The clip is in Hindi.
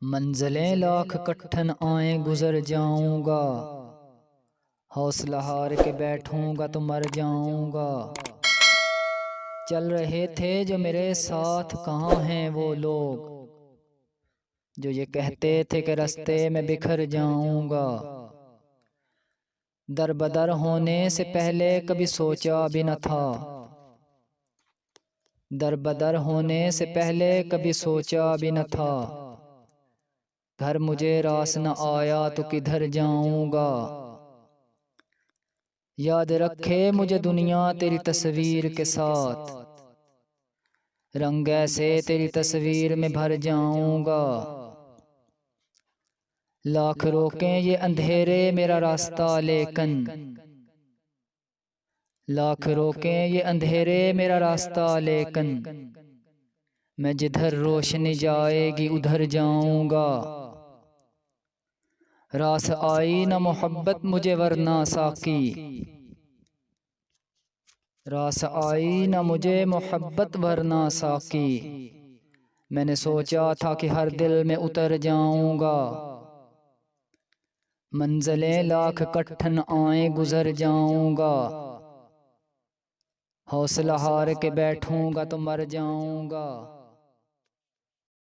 मंजिलें लाख कठिन आए गुजर जाऊंगा, हौसला हार के बैठूंगा तो मर जाऊंगा। चल रहे थे जो मेरे साथ, कहाँ हैं वो लोग जो ये कहते थे कि रास्ते में बिखर जाऊंगा। दर बदर होने से पहले कभी सोचा भी न था, दर बदर होने से पहले कभी सोचा भी न था। घर मुझे रास न आया तो किधर जाऊंगा। याद रखे मुझे दुनिया तेरी तस्वीर के साथ, रंग ऐसे तेरी तस्वीर में भर जाऊंगा। लाख रोकें ये अंधेरे मेरा रास्ता लेकिन, लाख रोकें ये अंधेरे मेरा रास्ता लेकिन, मैं जिधर रोशनी जाएगी उधर जाऊंगा। रास आई न मोहब्बत मुझे वरना साकी, रास आई न मुझे मोहब्बत वरना साकी। मैंने सोचा था कि हर दिल में उतर जाऊंगा। मंजिलें लाख कठिन आए गुजर जाऊंगा, हौसला हार के बैठूंगा तो मर जाऊंगा।